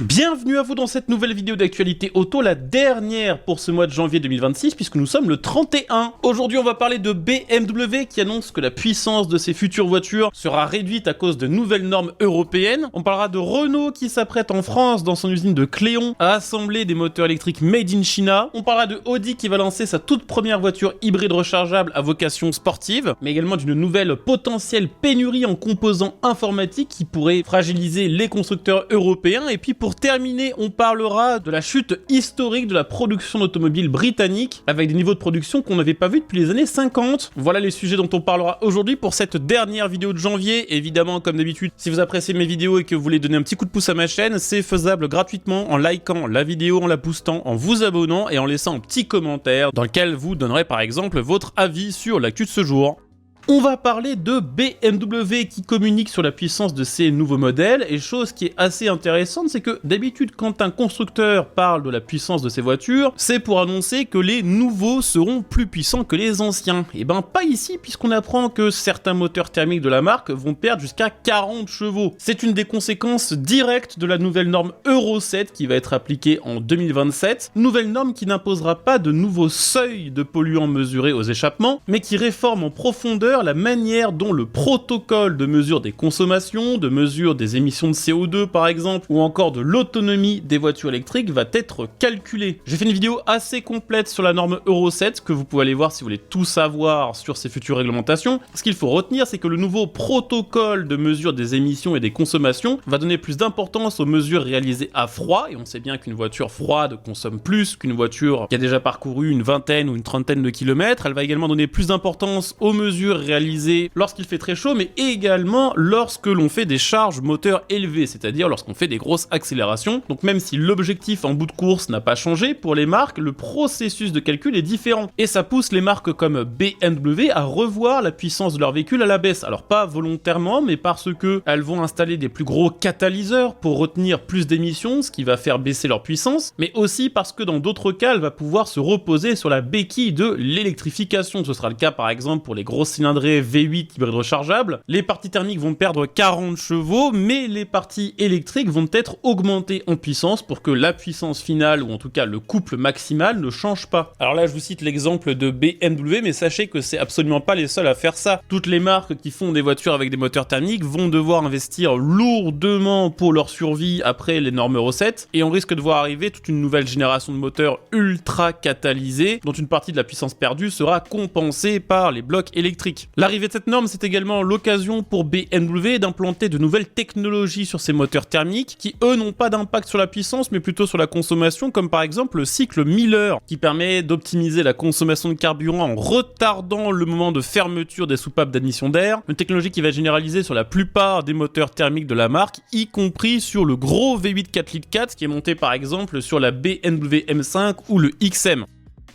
Bienvenue à vous dans cette nouvelle vidéo d'actualité auto, la dernière pour ce mois de janvier 2026 puisque nous sommes le 31. Aujourd'hui on va parler de BMW qui annonce que la puissance de ses futures voitures sera réduite à cause de nouvelles normes européennes. On parlera de Renault qui s'apprête en France dans son usine de Cléon à assembler des moteurs électriques made in China. On parlera de Audi qui va lancer sa toute première voiture hybride rechargeable à vocation sportive, mais également d'une nouvelle potentielle pénurie en composants informatiques qui pourrait fragiliser les constructeurs européens. Et puis pour terminer, on parlera de la chute historique de la production d'automobiles britanniques avec des niveaux de production qu'on n'avait pas vus depuis les années 50. Voilà les sujets dont on parlera aujourd'hui pour cette dernière vidéo de janvier. Évidemment, comme d'habitude, si vous appréciez mes vidéos et que vous voulez donner un petit coup de pouce à ma chaîne, c'est faisable gratuitement en likant la vidéo, en la boostant, en vous abonnant et en laissant un petit commentaire dans lequel vous donnerez par exemple votre avis sur l'actu de ce jour. On va parler de BMW qui communique sur la puissance de ses nouveaux modèles, et chose qui est assez intéressante, c'est que d'habitude quand un constructeur parle de la puissance de ses voitures, c'est pour annoncer que les nouveaux seront plus puissants que les anciens. Et ben pas ici, puisqu'on apprend que certains moteurs thermiques de la marque vont perdre jusqu'à 40 chevaux. C'est une des conséquences directes de la nouvelle norme Euro 7 qui va être appliquée en 2027, nouvelle norme qui n'imposera pas de nouveaux seuils de polluants mesurés aux échappements, mais qui réforme en profondeur la manière dont le protocole de mesure des consommations, de mesure des émissions de CO2 par exemple, ou encore de l'autonomie des voitures électriques va être calculé. J'ai fait une vidéo assez complète sur la norme Euro 7 que vous pouvez aller voir si vous voulez tout savoir sur ces futures réglementations. Ce qu'il faut retenir, c'est que le nouveau protocole de mesure des émissions et des consommations va donner plus d'importance aux mesures réalisées à froid, et on sait bien qu'une voiture froide consomme plus qu'une voiture qui a déjà parcouru une vingtaine ou une trentaine de kilomètres. Elle va également donner plus d'importance aux mesures réalisées lorsqu'il fait très chaud, mais également lorsque l'on fait des charges moteurs élevées, c'est-à-dire lorsqu'on fait des grosses accélérations. Donc même si l'objectif en bout de course n'a pas changé, pour les marques, le processus de calcul est différent. Et ça pousse les marques comme BMW à revoir la puissance de leur véhicule à la baisse. Alors pas volontairement, mais parce que elles vont installer des plus gros catalyseurs pour retenir plus d'émissions, ce qui va faire baisser leur puissance, mais aussi parce que dans d'autres cas, elle va pouvoir se reposer sur la béquille de l'électrification. Ce sera le cas par exemple pour les grosses cylindrées V8 hybride rechargeable. Les parties thermiques vont perdre 40 chevaux, mais les parties électriques vont être augmentées en puissance pour que la puissance finale, ou en tout cas le couple maximal, ne change pas. Alors là, je vous cite l'exemple de BMW, mais sachez que c'est absolument pas les seuls à faire ça. Toutes les marques qui font des voitures avec des moteurs thermiques vont devoir investir lourdement pour leur survie après les normes Euro 7, et on risque de voir arriver toute une nouvelle génération de moteurs ultra catalysés, dont une partie de la puissance perdue sera compensée par les blocs électriques. L'arrivée de cette norme, c'est également l'occasion pour BMW d'implanter de nouvelles technologies sur ces moteurs thermiques qui, eux, n'ont pas d'impact sur la puissance, mais plutôt sur la consommation, comme par exemple le cycle Miller, qui permet d'optimiser la consommation de carburant en retardant le moment de fermeture des soupapes d'admission d'air, une technologie qui va généraliser sur la plupart des moteurs thermiques de la marque, y compris sur le gros V8 4 litres 4, qui est monté par exemple sur la BMW M5 ou le XM.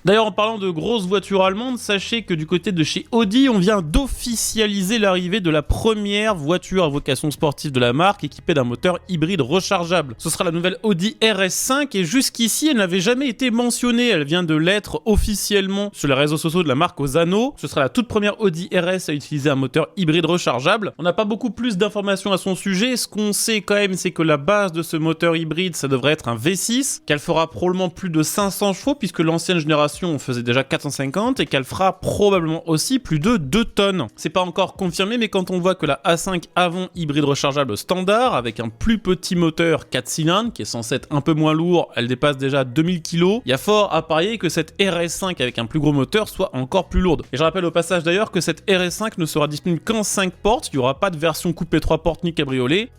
D'ailleurs, en parlant de grosses voitures allemandes, sachez que du côté de chez Audi, on vient d'officialiser l'arrivée de la première voiture à vocation sportive de la marque équipée d'un moteur hybride rechargeable. Ce sera la nouvelle Audi RS5 et jusqu'ici, elle n'avait jamais été mentionnée. Elle vient de l'être officiellement sur les réseaux sociaux de la marque aux anneaux. Ce sera la toute première Audi RS à utiliser un moteur hybride rechargeable. On n'a pas beaucoup plus d'informations à son sujet. Ce qu'on sait quand même, c'est que la base de ce moteur hybride, ça devrait être un V6, qu'elle fera probablement plus de 500 chevaux puisque l'ancienne génération on faisait déjà 450 et qu'elle fera probablement aussi plus de 2 tonnes. C'est pas encore confirmé, mais quand on voit que la A5 avant hybride rechargeable standard avec un plus petit moteur 4 cylindres qui est censé être un peu moins lourd, elle dépasse déjà 2000 kg, il y a fort à parier que cette RS5 avec un plus gros moteur soit encore plus lourde. Et je rappelle au passage d'ailleurs que cette RS5 ne sera disponible qu'en 5 portes, il n'y aura pas de version coupé 3 portes ni cabriolet.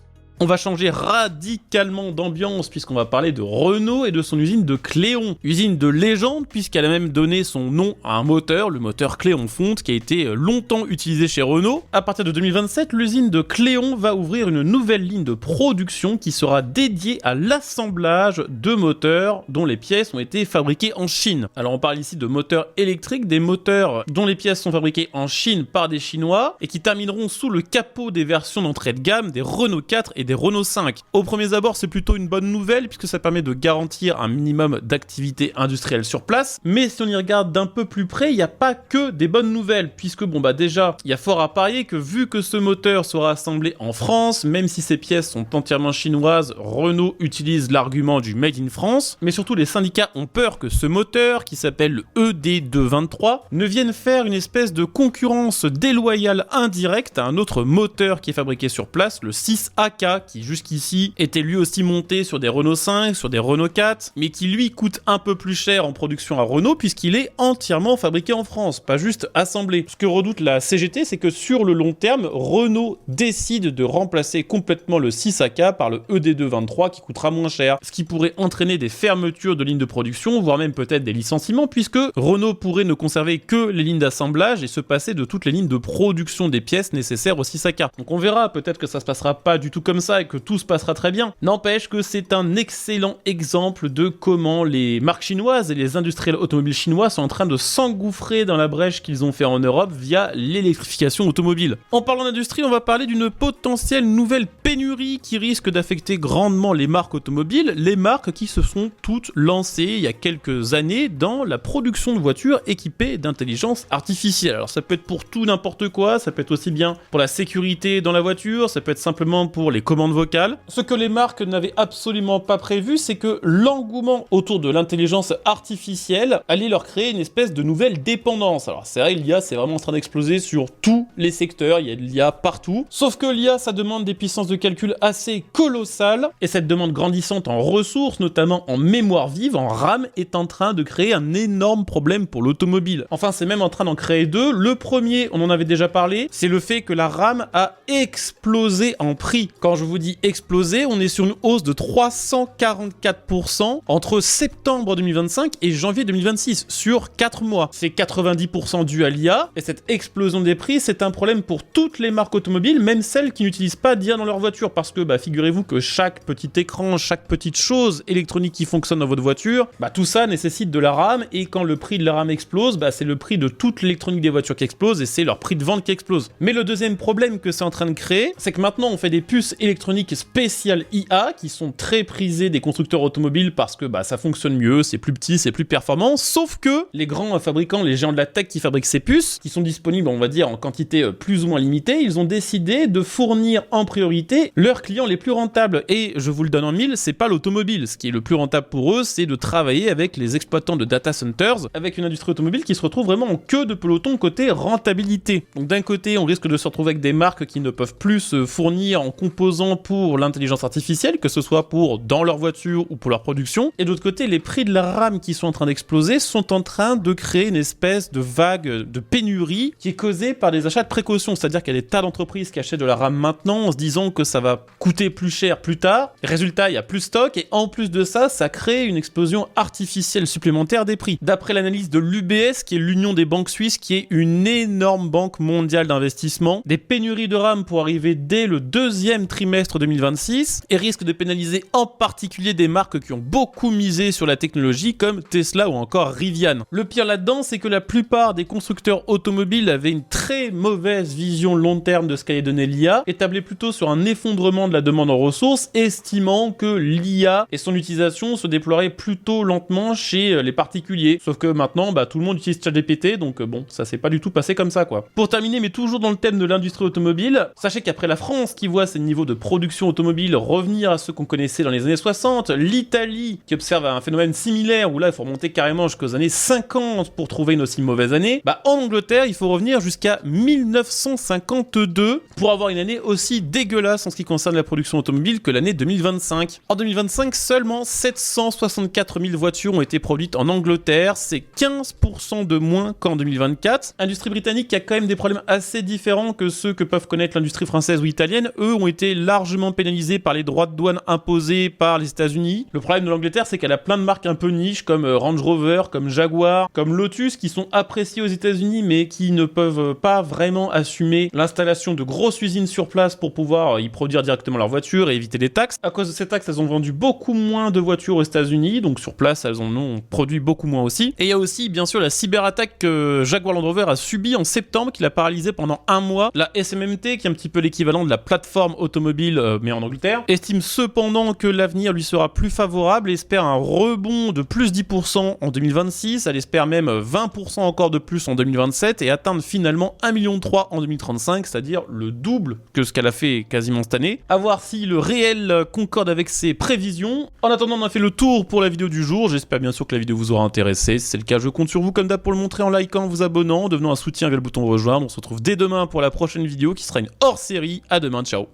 On va changer radicalement d'ambiance puisqu'on va parler de Renault et de son usine de Cléon. Usine de légende puisqu'elle a même donné son nom à un moteur, le moteur Cléon-Fonte, qui a été longtemps utilisé chez Renault. À partir de 2027, l'usine de Cléon va ouvrir une nouvelle ligne de production qui sera dédiée à l'assemblage de moteurs dont les pièces ont été fabriquées en Chine. Alors on parle ici de moteurs électriques, des moteurs dont les pièces sont fabriquées en Chine par des Chinois et qui termineront sous le capot des versions d'entrée de gamme des Renault 4 et des Renault 5. Au premier abord, c'est plutôt une bonne nouvelle puisque ça permet de garantir un minimum d'activité industrielle sur place. Mais si on y regarde d'un peu plus près, il n'y a pas que des bonnes nouvelles puisque déjà, il y a fort à parier que vu que ce moteur sera assemblé en France, même si ces pièces sont entièrement chinoises, Renault utilise l'argument du Made in France. Mais surtout, les syndicats ont peur que ce moteur, qui s'appelle le ED223, ne vienne faire une espèce de concurrence déloyale indirecte à un autre moteur qui est fabriqué sur place, le 6AK, qui jusqu'ici était lui aussi monté sur des Renault 5, sur des Renault 4, mais qui lui coûte un peu plus cher en production à Renault puisqu'il est entièrement fabriqué en France, pas juste assemblé. Ce que redoute la CGT, c'est que sur le long terme, Renault décide de remplacer complètement le 6AK par le ED223 qui coûtera moins cher, ce qui pourrait entraîner des fermetures de lignes de production, voire même peut-être des licenciements, puisque Renault pourrait ne conserver que les lignes d'assemblage et se passer de toutes les lignes de production des pièces nécessaires au 6AK. Donc on verra, peut-être que ça se passera pas du tout comme ça et que tout se passera très bien. N'empêche que c'est un excellent exemple de comment les marques chinoises et les industriels automobiles chinois sont en train de s'engouffrer dans la brèche qu'ils ont fait en Europe via l'électrification automobile. En parlant d'industrie, on va parler d'une potentielle nouvelle pénurie qui risque d'affecter grandement les marques automobiles, les marques qui se sont toutes lancées il y a quelques années dans la production de voitures équipées d'intelligence artificielle. Alors ça peut être pour tout n'importe quoi, ça peut être aussi bien pour la sécurité dans la voiture, ça peut être simplement pour les commandes vocales. Ce que les marques n'avaient absolument pas prévu, c'est que l'engouement autour de l'intelligence artificielle allait leur créer une espèce de nouvelle dépendance. Alors c'est vrai, l'IA c'est vraiment en train d'exploser sur tous les secteurs, il y a de l'IA partout. Sauf que l'IA ça demande des puissances de calcul assez colossales et cette demande grandissante en ressources, notamment en mémoire vive, en RAM, est en train de créer un énorme problème pour l'automobile. Enfin c'est même en train d'en créer deux. Le premier, on en avait déjà parlé, c'est le fait que la RAM a explosé en prix. Quand je vous dis exploser, on est sur une hausse de 344% entre septembre 2025 et janvier 2026, sur 4 mois. C'est 90% dû à l'IA, et cette explosion des prix, c'est un problème pour toutes les marques automobiles, même celles qui n'utilisent pas d'IA dans leur voiture, parce que figurez-vous que chaque petit écran, chaque petite chose électronique qui fonctionne dans votre voiture, tout ça nécessite de la RAM, et quand le prix de la RAM explose, c'est le prix de toute l'électronique des voitures qui explose, et c'est leur prix de vente qui explose. Mais le deuxième problème que c'est en train de créer, c'est que maintenant on fait des puces électroniques spéciales IA, qui sont très prisées des constructeurs automobiles parce que ça fonctionne mieux, c'est plus petit, c'est plus performant, sauf que les grands fabricants, les géants de la tech qui fabriquent ces puces, qui sont disponibles on va dire en quantité plus ou moins limitée, ils ont décidé de fournir en priorité leurs clients les plus rentables. Et je vous le donne en mille, c'est pas l'automobile. Ce qui est le plus rentable pour eux, c'est de travailler avec les exploitants de data centers, avec une industrie automobile qui se retrouve vraiment en queue de peloton côté rentabilité. Donc d'un côté, on risque de se retrouver avec des marques qui ne peuvent plus se fournir en composants pour l'intelligence artificielle, que ce soit pour dans leur voiture ou pour leur production. Et de l'autre côté, les prix de la RAM qui sont en train d'exploser sont en train de créer une espèce de vague de pénurie qui est causée par des achats de précaution. C'est-à-dire qu'il y a des tas d'entreprises qui achètent de la RAM maintenant en se disant que ça va coûter plus cher plus tard. Résultat, il y a plus de stock et en plus de ça, ça crée une explosion artificielle supplémentaire des prix. D'après l'analyse de l'UBS, qui est l'Union des banques suisses, qui est une énorme banque mondiale d'investissement, des pénuries de RAM pour arriver dès le deuxième trimestre 2026 et risquent de pénaliser en particulier des marques qui ont beaucoup misé sur la technologie comme Tesla ou encore Rivian. Le pire là-dedans, c'est que la plupart des constructeurs automobiles avaient une très mauvaise vision long terme de ce qu'allait donner l'IA, et tablaient plutôt sur un effondrement de la demande en ressources, estimant que l'IA et son utilisation se déploieraient plutôt lentement chez les particuliers. Sauf que maintenant, tout le monde utilise ChatGPT, donc ça s'est pas du tout passé comme ça, quoi. Pour terminer, mais toujours dans le thème de l'industrie automobile, sachez qu'après la France qui voit ses niveaux de production automobile revenir à ceux qu'on connaissait dans les années 60, l'Italie qui observe un phénomène similaire où là il faut remonter carrément jusqu'aux années 50 pour trouver une aussi mauvaise année, en Angleterre il faut revenir jusqu'à 1952 pour avoir une année aussi dégueulasse en ce qui concerne la production automobile que l'année 2025. En 2025, seulement 764 000 voitures ont été produites en Angleterre, c'est 15% de moins qu'en 2024. Industrie britannique qui a quand même des problèmes assez différents que ceux que peuvent connaître l'industrie française ou italienne. Eux ont été largement pénalisés par les droits de douane imposés par les États-Unis. Le problème de l'Angleterre, c'est qu'elle a plein de marques un peu niches comme Range Rover, comme Jaguar, comme Lotus qui sont appréciées aux États-Unis mais qui ne peuvent pas vraiment assumer l'installation de grosses usines sur place pour pouvoir y produire directement leurs voitures et éviter les taxes. À cause de ces taxes, elles ont vendu beaucoup moins de voitures aux États-Unis, donc sur place, elles en ont produit beaucoup moins aussi. Et il y a aussi, bien sûr, la cyberattaque que Jaguar Land Rover a subie en septembre, qui l'a paralysé pendant un mois. La SMMT, qui est un petit peu l'équivalent de la plateforme automobile automobile, mais en Angleterre, estime cependant que l'avenir lui sera plus favorable et espère un rebond de plus 10% en 2026, elle espère même 20% encore de plus en 2027 et atteindre finalement 1,3 million en 2035, c'est-à-dire le double que ce qu'elle a fait quasiment cette année. A voir si le réel concorde avec ses prévisions. En attendant, on a fait le tour pour la vidéo du jour, j'espère bien sûr que la vidéo vous aura intéressé. Si c'est le cas, je compte sur vous comme d'hab pour le montrer en likant, vous abonnant, en devenant un soutien via le bouton rejoindre. On se retrouve dès demain pour la prochaine vidéo qui sera une hors-série. À demain, ciao.